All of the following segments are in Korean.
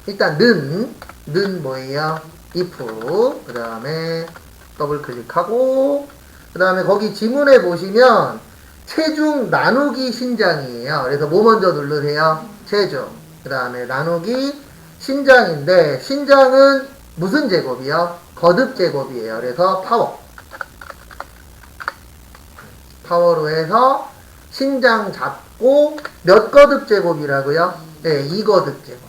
일단 는 뭐예요? if. 그 다음에 더블 클릭하고, 그 다음에 거기 지문에 보시면 체중 나누기 신장이에요. 그래서 뭐 먼저 누르세요? 체중. 그 다음에 나누기 신장인데, 신장은 무슨 제곱이요? 거듭 제곱이에요. 그래서 파워로 해서 신장 잡고 몇 거듭 제곱이라고요? 네, 2거듭 제곱.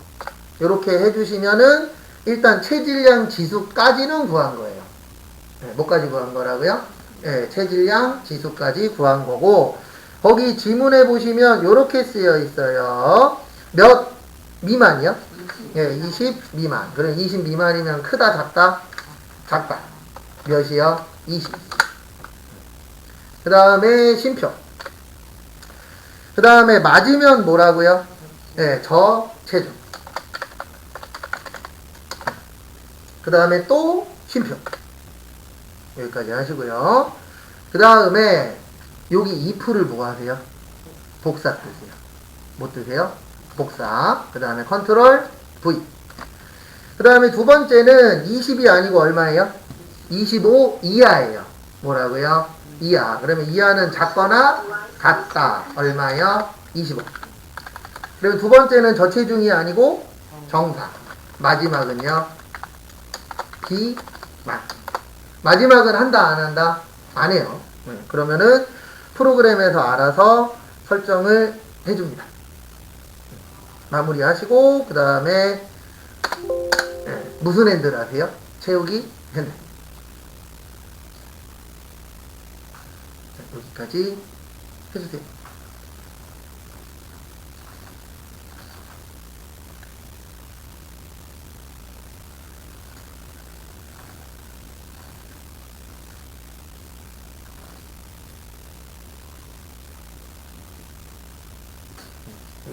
이렇게 해주시면은 일단 체질량 지수까지는 구한 거예요. 네, 뭐까지 구한 거라고요? 네, 체질량 지수까지 구한 거고, 거기 지문에 보시면 이렇게 쓰여 있어요. 몇 미만이요? 네, 20 미만. 그럼 20 미만이면 크다, 작다? 작다. 몇이요? 20. 그 다음에 쉼표. 그 다음에 맞으면 뭐라고요? 네, 저체중. 그 다음에 또 쉼표. 여기까지 하시고요. 그 다음에 여기 if를 뭐 하세요? 복사 뜨세요. 뭐 뜨세요? 복사. 그 다음에 컨트롤 V. 그 다음에 두 번째는 20이 아니고 얼마예요? 25 이하예요. 뭐라고요? 이하. 그러면 이하는 작거나 같다. 얼마요? 25. 그리고 두 번째는 저체중이 아니고 정상. 마지막은요? 비만. 마지막은 한다 안 한다? 안 해요. 그러면은 프로그램에서 알아서 설정을 해줍니다. 마무리하시고 그 다음에 무슨 핸들 하세요? 채우기 핸들. 자, 여기까지 해주세요.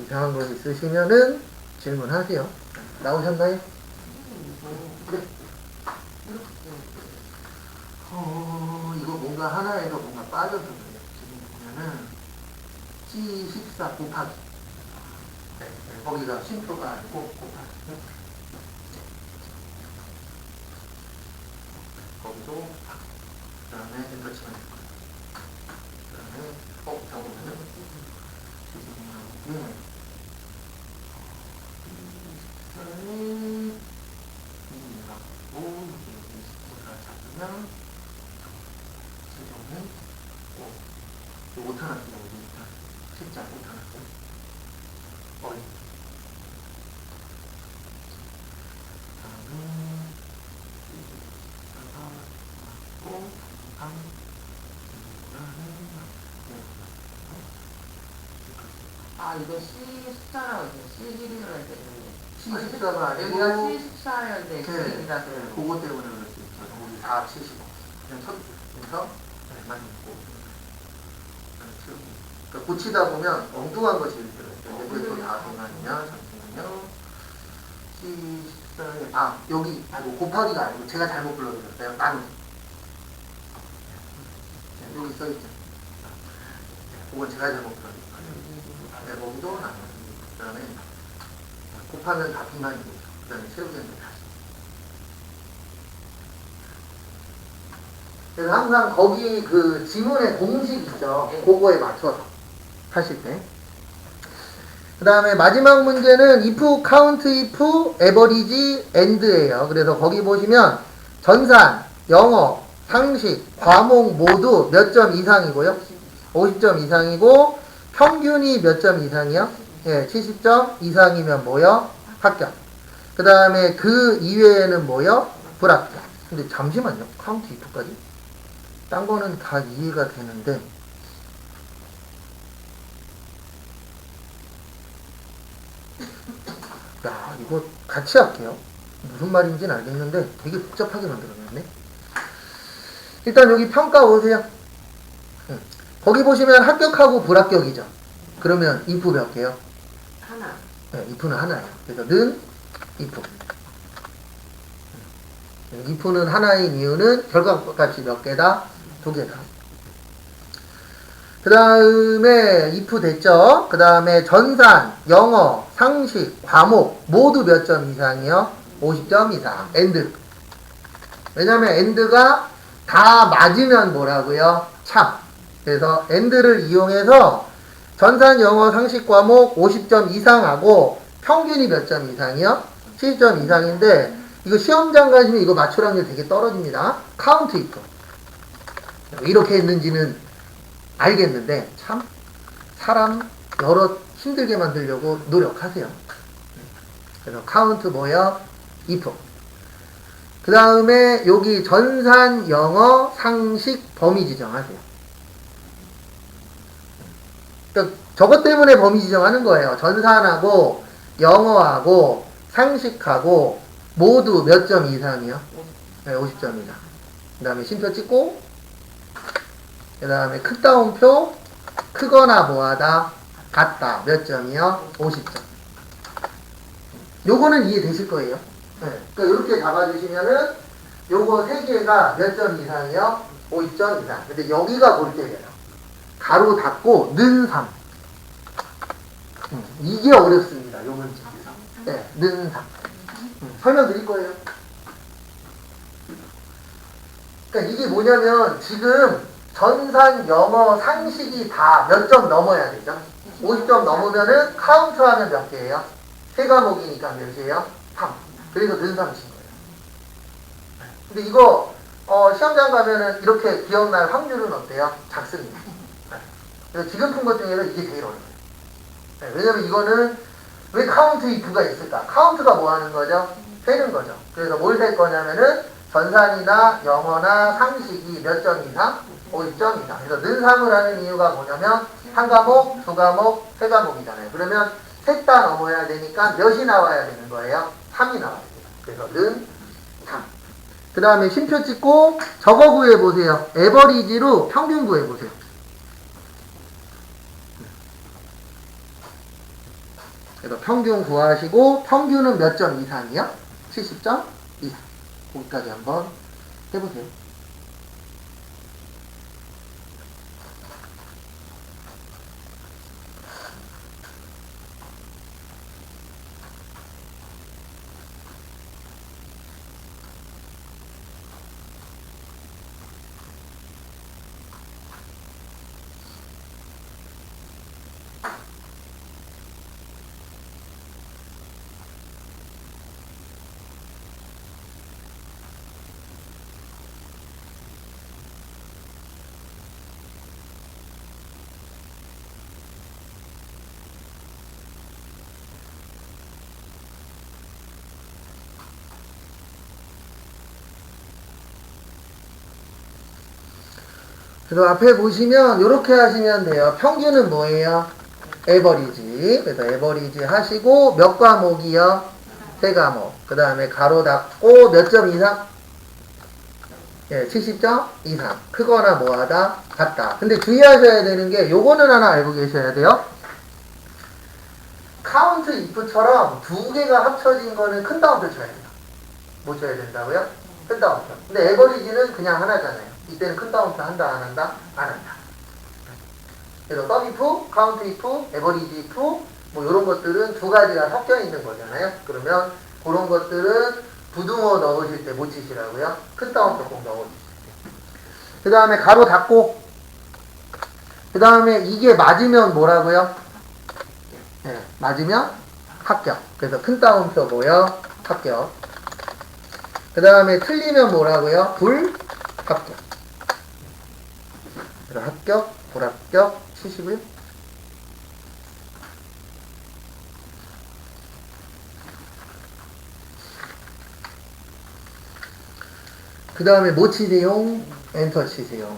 이상한 거 있으시면은 질문하세요. 나오셨나요? 네. 이거 뭔가 하나에서 뭔가 빠져서 그래요. 지금 보면은 C14 곱하기. 네, 거기가 쉼표가 아니고 곱하기. 거기도 그 다음에 엔터 치면 될 거예요. 그 다음에 적으면은 못하나 진짜 못하나 어이 이거 C14라고 했어요. C1이라고 했는데. C14가 아니고 여기가 C14였는데 네, C1이라서. 그거 때문에 그럴 수 있죠. 우리 475. 그냥 첫 많이 있고. 그러니까 고치다 보면 엉뚱한 것이 있어요. 그래서 다 동안이냐, 잠시만요. C14, 여기, 곱하기가 아니고 제가 잘못 불러드렸어요. 나누기. 여기 써있죠. 그건 제가 잘못 불러드렸어요. 네, 거기도 나누기. 그 다음에 곱하면 다 비만이 되죠. 그 다음에 채우기는 다시. 그래서 항상 거기 그 지문에 공식 있죠. 그거에 맞춰서 하실 때. 그 다음에 마지막 문제는 if, count, if, average, and예요. 그래서 거기 보시면 전산, 영어, 상식, 과목 모두 몇 점 이상이고요. 50점 이상이고 평균이 몇 점 이상이요? 예, 70점 이상이면 뭐요? 합격. 그 다음에 그 이외에는 뭐요? 불합격. 근데 잠시만요. count, if까지? 딴 거는 다 이해가 되는데 야, 이거 같이 할게요. 무슨 말인지는 알겠는데 되게 복잡하게 만들어놨네. 일단 여기 평가 오세요. 거기 보시면 합격하고 불합격이죠. 그러면 if 몇 개요? 하나. 네, if는 하나예요. 그래서 는 if. if는 하나인 이유는 결과값이 몇 개다? 2개다. 그 다음에 if 됐죠? 그 다음에 전산, 영어, 상식, 과목 모두 몇 점 이상이요? 50점 이상. and. 왜냐면 and가 다 맞으면 뭐라고요? 참. 그래서 and를 이용해서 전산, 영어, 상식 과목 50점 이상하고 평균이 몇 점 이상이요? 70점 이상인데 이거 시험장 가시면 이거 맞출 확률 되게 떨어집니다. count if. 이렇게 했는지는 알겠는데 참 사람 여러 힘들게 만들려고 노력하세요. 그래서 count 뭐요? if. 그 다음에 여기 전산, 영어, 상식, 범위 지정하세요. 그러니까 저것 때문에 범위 지정하는 거예요. 전산하고 영어하고 상식하고 모두 몇 점 이상이요? 네, 50점 이상. 그 다음에 쉼표 찍고 그 다음에 크-다운표 크거나 뭐하다 같다 몇 점이요? 50점. 요거는 이해되실 거예요. 네. 그러니까 이렇게 잡아주시면은 요거 세 개가 몇 점 이상이요? 50점 이상. 근데 여기가 볼 때예요. 가로 닫고 는 3. 이게 어렵습니다. 요 문제에서. 네, 는 3. 설명드릴 거예요. 그러니까 이게 뭐냐면 지금 전산, 영어, 상식이 다 몇 점 넘어야 되죠? 50점 넘으면은 카운트하면 몇 개예요? 세 과목이니까 몇이에요? 3. 그래서 는 3 친 거예요. 근데 이거 시험장 가면은 이렇게 기억날 확률은 어때요? 작습니다. 그래서 지금 푼 것 중에서 이게 제일 어려워요. 네, 왜냐면 이거는 왜 카운트 if가 있을까? 카운트가 뭐 하는 거죠? 세는 거죠. 그래서 뭘 셀 거냐면은 전산이나 영어나 상식이 몇 점 이상? 50점 이상. 그래서 는 3을 하는 이유가 뭐냐면 한 과목, 두 과목, 세 과목이잖아요. 그러면 셋 다 넘어야 되니까 몇이 나와야 되는 거예요? 3이 나와야 돼요. 그래서 는 3. 그 다음에 쉼표 찍고 저거 구해보세요. 에버리지로 평균 구해보세요. 그래서 평균 구하시고 평균은 몇 점 이상이요? 70점 이상. 거기까지 한번 해보세요. 그래서 앞에 보시면 이렇게 하시면 돼요. 평균은 뭐예요? 에버리지. 그래서 에버리지 하시고 몇 과목이요? 세 과목. 그 다음에 가로 닫고 몇 점 이상? 예, 70점 이상. 크거나 뭐하다 같다. 근데 주의하셔야 되는 게 요거는 하나 알고 계셔야 돼요. 카운트 if처럼 두 개가 합쳐진 거는 큰 따옴표 쳐야 돼요. 뭐 쳐야 된다고요? 큰 따옴표. 근데 에버리지는 그냥 하나잖아요. 이때는 큰 따옴표 한다 안 한다? 안 한다. 그래서 서브 if, 카운트 if, 에버리지 if 뭐 이런 것들은 두 가지가 섞여 있는 거잖아요. 그러면 그런 것들은 부등호 넣으실 때 못 치시라고요. 큰 따옴표 꼭 넣어주세요. 그 다음에 가로 닫고 그 다음에 이게 맞으면 뭐라고요? 네, 맞으면 합격. 그래서 큰 따옴표 뭐요? 합격. 그 다음에 틀리면 뭐라고요? 불합격. 그래서 합격, 불합격, 71. 그 다음에 뭐 치세요? 엔터 치세요.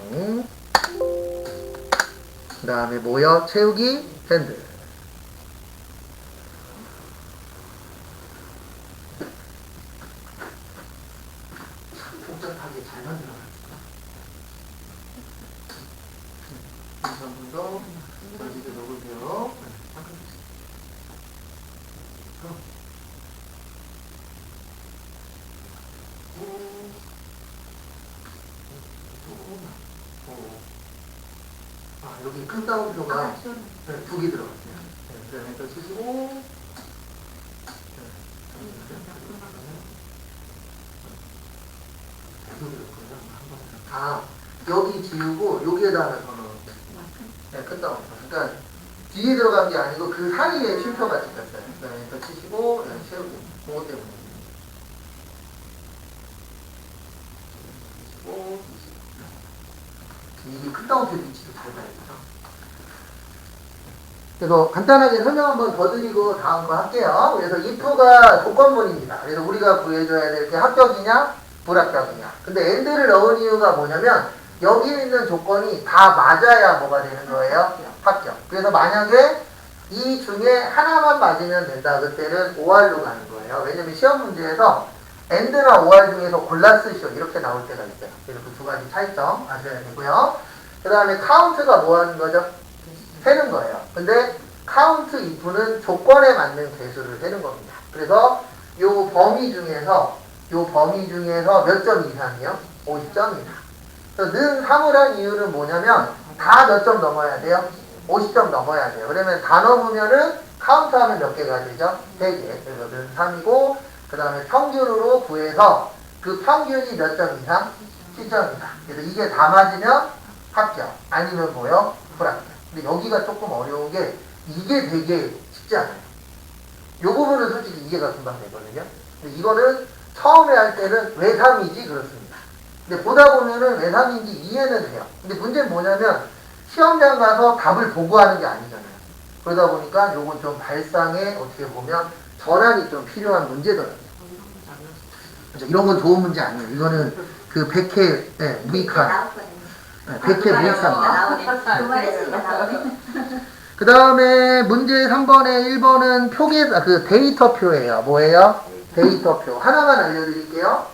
그 다음에 뭐요? 채우기, 핸들. 참 복잡하게 잘 만들어놨어요. 한 번 더, 여기도 넣으세요. 여기 큰 따옴표가 아, 네, 2개 들어갔어요. 네, 그다음에 엔터 치시고 아, 여기 지우고 여기에다 하나 더 넣을게요. 네, 큰 따옴표. 그러니까 뒤에 들어간 게 아니고 그 사이에 쉼표가 찍혔어요. 그다음에 엔터 치시고 네, 채우고 그거 때문에. 이게 큰 따옴표 위치도 잘 봐야겠죠. 그래서 간단하게 설명 한번 더 드리고 다음 거 할게요. 그래서 if가 조건문입니다. 그래서 우리가 구해줘야 될 게 합격이냐 불합격이냐. 근데 and를 넣은 이유가 뭐냐면 여기 있는 조건이 다 맞아야 뭐가 되는 거예요? 합격. 그래서 만약에 이 중에 하나만 맞으면 된다. 그때는 OR로 가는 거예요. 왜냐면 시험 문제에서 and나 OR 중에서 골라 쓰시오 이렇게 나올 때가 있어요. 그래서 그 두 가지 차이점 아셔야 되고요. 그 다음에 카운트가 뭐 하는 거죠? 세는 거예요. 근데 카운트 if는 조건에 맞는 개수를 세는 겁니다. 그래서 요 범위 중에서 몇 점 이상이요? 50점이다. 그래서 는 3을 한 이유는 뭐냐면 다 몇 점 넘어야 돼요? 50점 넘어야 돼요. 그러면 다 넘으면은 카운트하면 몇 개가 되죠? 3개. 그래서 는 3이고 그 다음에 평균으로 구해서 그 평균이 몇 점 이상? 10점이다. 그래서 이게 다 맞으면 합격. 아니면 뭐요? 불합격. 근데 여기가 조금 어려운 게 이게 되게 쉽지 않아요. 요 부분은 솔직히 이해가 금방 되거든요. 근데 이거는 처음에 할 때는 왜 3이지? 그렇습니다. 근데 보다 보면은 왜 3인지 이해는 돼요. 근데 문제는 뭐냐면 시험장 가서 답을 보고 하는 게 아니잖아요. 그러다 보니까 요건 좀 발상에 어떻게 보면 전환이 좀 필요한 문제더라고요. 그렇죠? 이런 건 좋은 문제 아니에요. 이거는 그 100회 네, 무익한 100회 무익합니다. 그 다음에 문제 3번에 1번은 그 데이터표예요. 뭐예요? 데이터표. 하나만 알려드릴게요.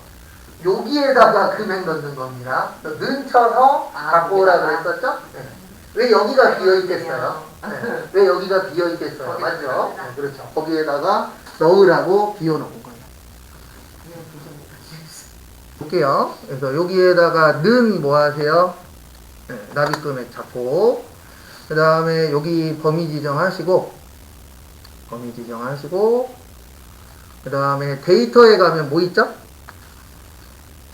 여기에다가 금액 넣는 겁니다. 는 쳐서 갖고 오라고 했었죠? 네. 왜 여기가 비어있겠어요? 네. 왜 여기가 비어있겠어요? 맞죠? 네, 그렇죠. 거기에다가 넣으라고 비워놓은 거예요. 볼게요. 그래서 여기에다가 는 뭐 하세요? 네, 납입금액 잡고 그 다음에 여기 범위 지정하시고 그 다음에 데이터에 가면 뭐 있죠?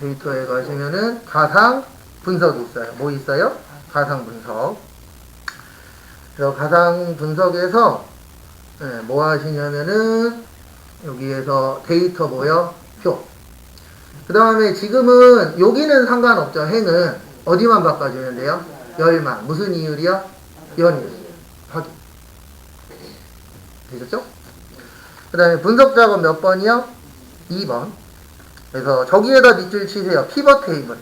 데이터에 가시면은 가상 분석이 있어요. 뭐 있어요? 가상 분석. 그래서 가상 분석에서 네, 뭐 하시냐면은 여기에서 데이터 뭐요? 표. 그 다음에 지금은 여기는 상관없죠. 행은 어디만 바꿔주면 돼요? 열만. 무슨 이율이요? 연이율. 확인. 되셨죠? 그 다음에 분석 작업 몇 번이요? 2번. 그래서 저기에다 밑줄 치세요. 피벗 테이블.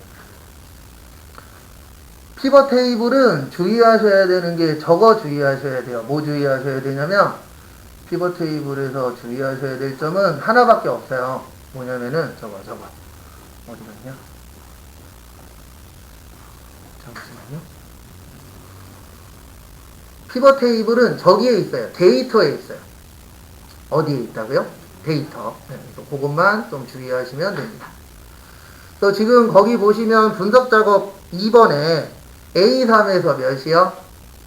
피벗 테이블은 주의하셔야 되는 게 저거 주의하셔야 돼요. 뭐 주의하셔야 되냐면 피벗 테이블에서 주의하셔야 될 점은 하나밖에 없어요. 뭐냐면은 저거 어디 갔냐? 잠시만요. 피벗 테이블은 저기에 있어요. 데이터에 있어요. 어디에 있다고요? 데이터. 네, 그것만 좀 주의하시면 됩니다. 또 지금 거기 보시면 분석 작업 2번에 A3에서 몇이요?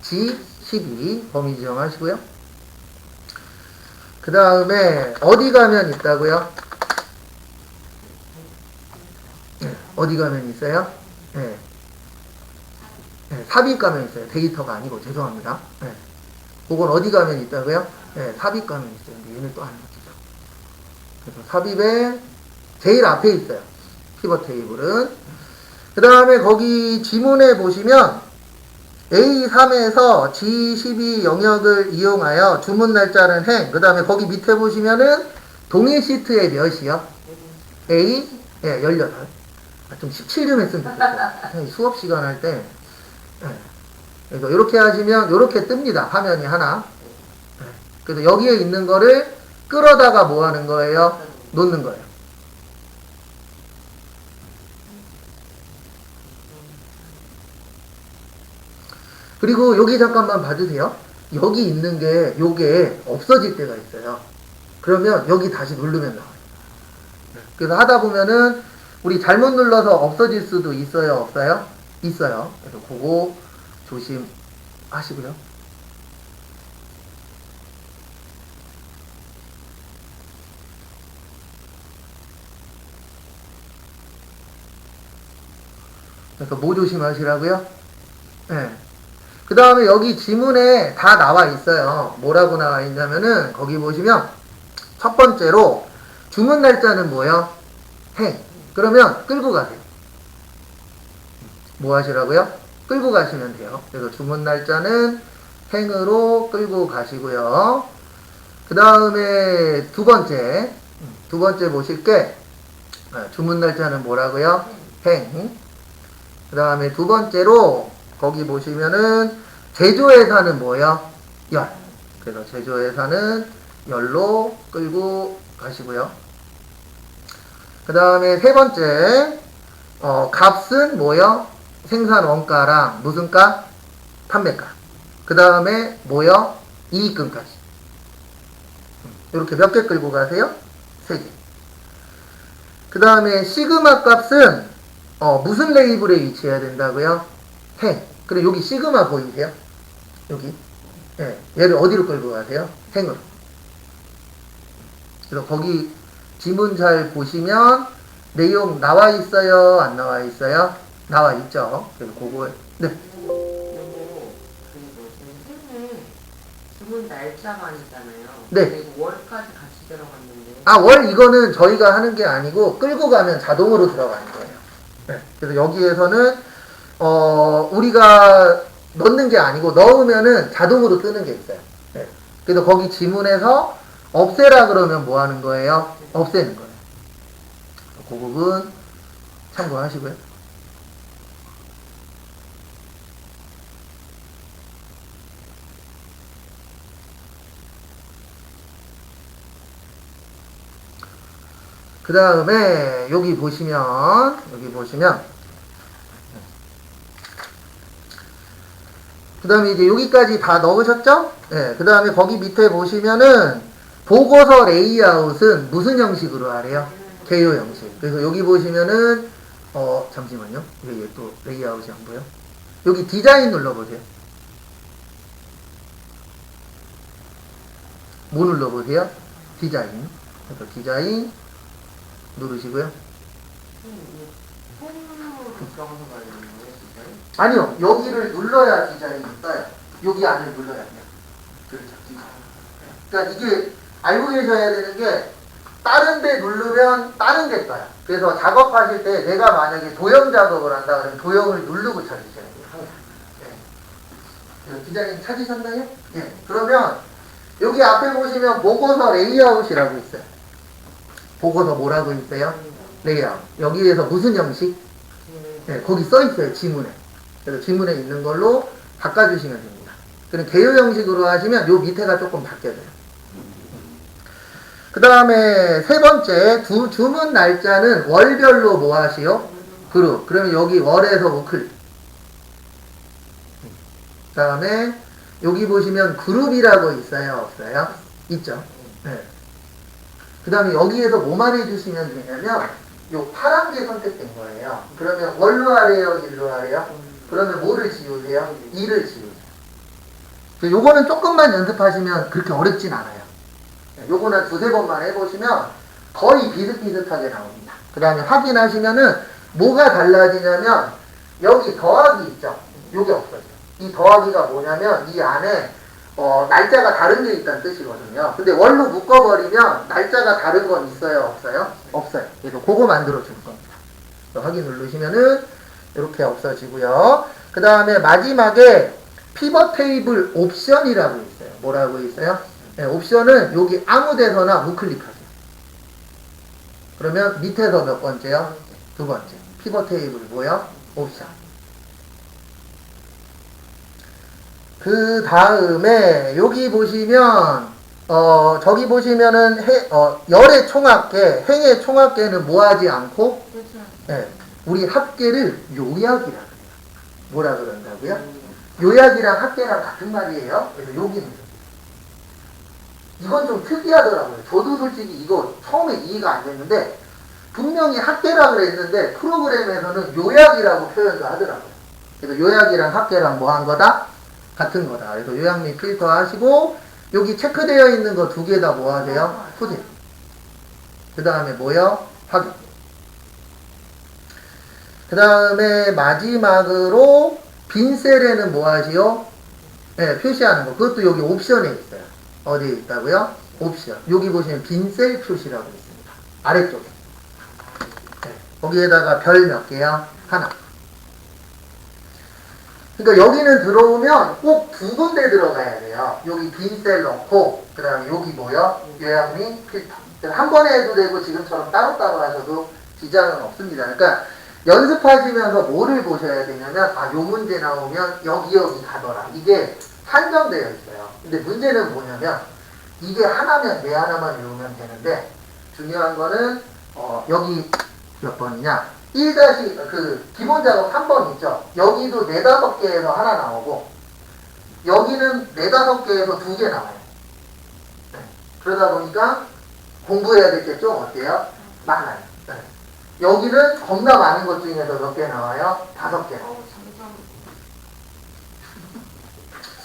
G12 범위 지정하시고요. 그 다음에 어디 가면 있다고요? 네, 어디 가면 있어요? 네. 네, 삽입 가면 있어요. 데이터가 아니고 죄송합니다. 네. 그건 어디 가면 있다고요? 네, 삽입 가면 있어요. 근데 얘는 또 안 맞죠. 그래서 삽입에 제일 앞에 있어요. 피벗 테이블은. 그 다음에 거기 지문에 보시면 A3에서 G12 영역을 이용하여 주문 날짜는 행. 그 다음에 거기 밑에 보시면은 동일 시트에 몇이요? A? 예, 18. 좀 17 좀 했으면 좋겠어요. 수업 시간 할 때. 네. 그래서 이렇게 하시면 이렇게 뜹니다. 화면이 하나. 네. 그래서 여기에 있는 거를 끌어다가 뭐 하는 거예요? 놓는 거예요. 그리고 여기 잠깐만 봐주세요. 여기 있는 게 요게 없어질 때가 있어요. 그러면 여기 다시 누르면 나와요. 그래서 하다 보면은 우리 잘못 눌러서 없어질 수도 있어요, 없어요? 있어요. 그래서 그거 조심하셔야 하시고요. 그러니까 뭐 조심하시라고요? 네. 그 다음에 여기 지문에 다 나와 있어요. 뭐라고 나와 있냐면은 거기 보시면 첫 번째로 주문 날짜는 뭐요? 행. 그러면 끌고 가세요. 뭐 하시라고요? 끌고 가시면 돼요. 그래서 주문 날짜는 행으로 끌고 가시고요. 그 다음에 두 번째 보실 게 주문 날짜는 뭐라고요? 행. 그 다음에 두 번째로 거기 보시면은 제조회사는 뭐요? 열. 그래서 제조회사는 열로 끌고 가시고요. 그 다음에 세 번째 값은 뭐요? 생산 원가랑 무슨 가? 판매가. 그 다음에 뭐요? 이익금까지. 이렇게 몇 개 끌고 가세요? 세 개. 그 다음에 시그마 값은 무슨 레이블에 위치해야 된다고요? 행. 그리고 여기 시그마 보이세요? 여기. 네. 얘를 어디로 끌고 가세요? 행으로. 그래서 거기 지문 잘 보시면 내용 나와 있어요? 안 나와 있어요? 나와 있죠. 그래서 그거 네. 요거 행에 주문 날짜만 있잖아요. 네. 그리고 월까지 같이 들어갔는데. 아, 월 이거는 저희가 하는 게 아니고 끌고 가면 자동으로 들어가는 거예요. 네. 그래서 여기에서는 우리가 넣는 게 아니고 넣으면은 자동으로 뜨는 게 있어요. 네. 그래서 거기 지문에서 없애라 그러면 뭐 하는 거예요? 없애는 거예요. 그 부분 참고하시고요. 그 다음에 여기 보시면 그 다음에 이제 여기까지 다 넣으셨죠? 네, 그 다음에 거기 밑에 보시면은 보고서 레이아웃은 무슨 형식으로 하래요? 개요 형식. 그래서 여기 보시면은 잠시만요. 이게 또 레이아웃이 안 보여? 여기 디자인 눌러보세요. 뭐 눌러보세요? 디자인. 그래서 디자인 누르시고요. 홈으로 들어가서 가야 되는 거예요, 진짜요? 아니요, 여기를 눌러야 디자인이 떠요. 여기 안을 눌러야 돼요. 그렇죠. 그러니까 이게 알고 계셔야 되는 게 다른 데 누르면 다른 게 떠요. 그래서 작업하실 때 내가 만약에 도형 작업을 한다 그러면 도형을 누르고 찾으셔야 돼요. 항상. 네. 디자인 찾으셨나요? 예. 그러면 여기 앞에 보시면 보고서 레이아웃이라고 있어요. 보고서 뭐라고 있어요? 레이아웃. 여기에서 무슨 형식? 네, 거기 써 있어요. 지문에. 그래서 지문에 있는 걸로 바꿔주시면 됩니다. 그럼 개요 형식으로 하시면 요 밑에가 조금 바뀌어져요. 그 다음에 세 번째 주문 날짜는 월별로 뭐 하시오? 그룹. 그러면 여기 월에서 우클릭. 그 다음에 여기 보시면 그룹이라고 있어요? 없어요? 있죠. 네. 그 다음에 여기에서 뭐만 해주시면 되냐면 요 파란 게 선택된 거예요. 그러면 월로 하래요? 일로 하래요? 그러면 뭐를 지우세요? 2를 지우세요. 요거는 조금만 연습하시면 그렇게 어렵진 않아요. 요거는 두세 번만 해보시면 거의 비슷비슷하게 나옵니다. 그 다음에 확인하시면은 뭐가 달라지냐면 여기 더하기 있죠? 요게 없어져요. 이 더하기가 뭐냐면 이 안에 날짜가 다른 게 있다는 뜻이거든요. 근데 월로 묶어버리면 날짜가 다른 건 있어요? 없어요? 없어요. 그래서 그거 만들어 줄 겁니다. 확인 누르시면은 이렇게 없어지고요. 그 다음에 마지막에 피벗 테이블 옵션이라고 있어요. 뭐라고 있어요? 네, 옵션은 여기 아무 데서나 우클릭하세요. 그러면 밑에서 몇 번째요? 두 번째. 피벗 테이블 뭐요? 옵션. 그 다음에 여기 보시면 저기 보시면은 열의 총합계, 행의 총합계는 뭐 하지 않고 네, 우리 합계를 요약이라 그래요. 뭐라 그런다고요? 요약이랑 합계랑 같은 말이에요. 그래서 여기는 이건 좀 특이하더라고요. 저도 솔직히 이거 처음에 이해가 안 됐는데 분명히 합계라 그랬는데 프로그램에서는 요약이라고 표현도 하더라고요. 그래서 요약이랑 합계랑 뭐 한 거다? 같은 거다. 그래서 요약 및 필터 하시고 여기 체크되어 있는 거 두 개 다 뭐 하세요? 소진. 그 다음에 뭐요? 확인. 그 다음에 마지막으로 빈 셀에는 뭐 하시오? 네, 표시하는 거. 그것도 여기 옵션에 있어요. 어디에 있다고요? 옵션. 여기 보시면 빈 셀 표시라고 있습니다. 아래쪽에. 네, 거기에다가 별 몇 개요? 하나. 그러니까 여기는 들어오면 꼭 두 군데 들어가야 돼요. 여기 빈 셀 넣고, 그 다음에 여기 뭐요? 요약 및 필터. 한 번에 해도 되고 지금처럼 따로따로 하셔도 지장은 없습니다. 그러니까 연습하시면서 뭐를 보셔야 되냐면, 아, 요 문제 나오면 여기 가더라. 이게 한정되어 있어요. 근데 문제는 뭐냐면, 이게 하나면 얘 하나만 외우면 되는데, 중요한 거는, 여기 몇 번이냐? 1 기본 작업 3번 있죠? 여기도 4, 5개에서 하나 나오고, 여기는 4, 5개에서 2개 나와요. 네. 그러다 보니까 공부해야 될 게 좀 어때요? 많아요. 네. 여기는 겁나 많은 것 중에서 몇 개 나와요? 5개.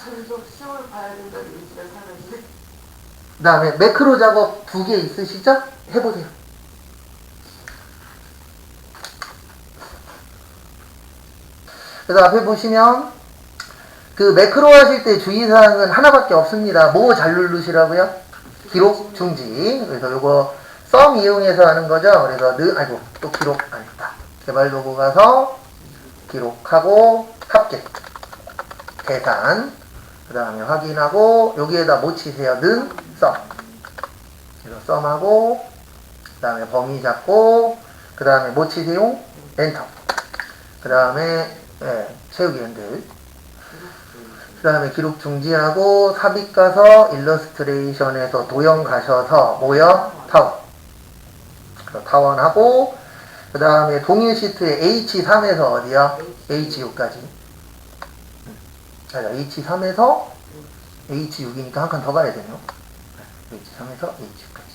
점점 시험을 봐야 된다 의지가 사라지네. 그 다음에 매크로 작업 2개 있으시죠? 해보세요. 그래서 앞에 보시면 그 매크로 하실 때 주의사항은 하나밖에 없습니다. 뭐 잘 누르시라고요? 기록 중지. 그래서 요거 썸 이용해서 하는 거죠. 그래서 또 기록 아니다. 개발 도구 가서 기록하고 합계 계산. 그 다음에 확인하고 여기에다 뭐 치세요? 썸. 그래서 썸하고 그 다음에 범위 잡고 그 다음에 뭐 치세요? 엔터. 그 다음에 채우기 핸들. 그 다음에 기록 중지하고 삽입 가서 일러스트레이션에서 도형 가셔서 뭐요? 타원. 그래서 타원하고 그 다음에 동일 시트에 H3에서 어디요? H6까지. H3에서 H6이니까 한 칸 더 가야 되네요. H3에서 H6까지.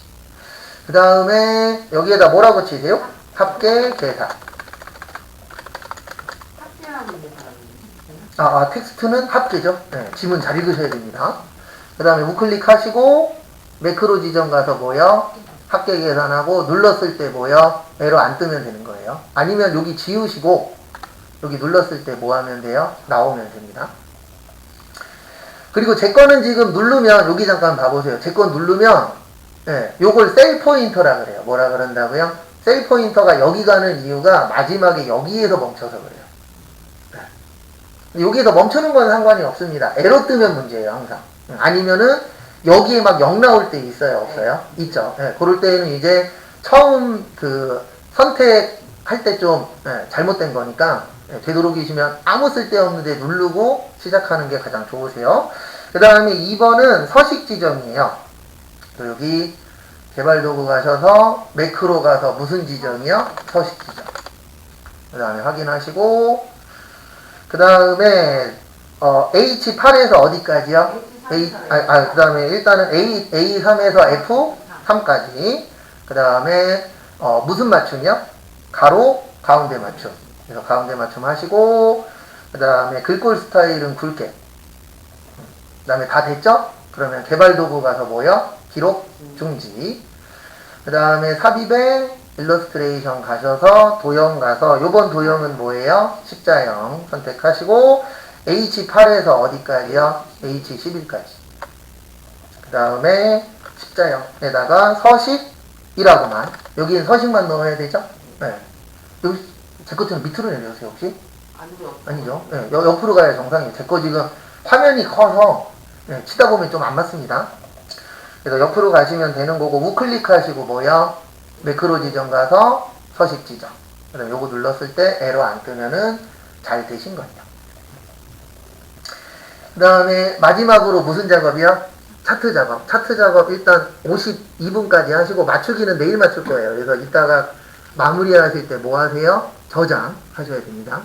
그 다음에 여기에다 뭐라고 치세요? 합계 계산. 텍스트는 합계죠. 네, 지문 잘 읽으셔야 됩니다. 그 다음에 우클릭 하시고 매크로 지정 가서 뭐요? 합계 계산하고 눌렀을 때 뭐요? 에러 안 뜨면 되는 거예요. 아니면 여기 지우시고 여기 눌렀을 때 뭐 하면 돼요? 나오면 됩니다. 그리고 제 거는 지금 누르면 여기 잠깐 봐보세요. 제 건 누르면 요걸 셀 포인터라 그래요. 뭐라 그런다고요? 셀 포인터가 여기 가는 이유가 마지막에 여기에서 멈춰서 그래요. 여기에서 멈추는 건 상관이 없습니다. 에러 뜨면 문제예요, 항상. 아니면은 여기에 막 0 나올 때 있어요, 없어요? 있죠. 그럴 때는 이제 처음 그 선택할 때 좀 잘못된 거니까 되도록이시면 아무 쓸데없는데 누르고 시작하는 게 가장 좋으세요. 그 다음에 2번은 서식 지정이에요. 여기 개발 도구 가셔서 매크로 가서 무슨 지정이요? 서식 지정. 그 다음에 확인하시고 그 다음에 H8에서 어디까지요? 그 다음에 일단은 A3에서 F3까지. 그 다음에 무슨 맞춤이요? 가로 가운데 맞춤. 그래서 가운데 맞춤 하시고 그 다음에 글꼴 스타일은 굵게. 그 다음에 다 됐죠? 그러면 개발 도구 가서 뭐요? 기록 중지. 그 다음에 삽입에 일러스트레이션 가셔서 도형 가서 요번 도형은 뭐예요? 십자형 선택하시고 H8에서 어디까지요? H11까지. 그 다음에 십자형에다가 서식이라고만. 여기엔 서식만 넣어야 되죠? 네. 여기 제 것처럼 밑으로 내려주세요 혹시? 아니죠? 네, 옆으로 가야 정상이에요. 제 거 지금 화면이 커서 치다 보면 좀 안 맞습니다. 그래서 옆으로 가시면 되는 거고 우클릭 하시고 뭐요? 매크로 지정 가서 서식 지정. 그 다음에 요거 눌렀을 때 에러 안 뜨면은 잘 되신 거예요. 그 다음에 마지막으로 무슨 작업이요? 차트 작업. 차트 작업 일단 52분까지 하시고 맞추기는 내일 맞출 거예요. 그래서 이따가 마무리 하실 때 뭐 하세요? 저장 하셔야 됩니다.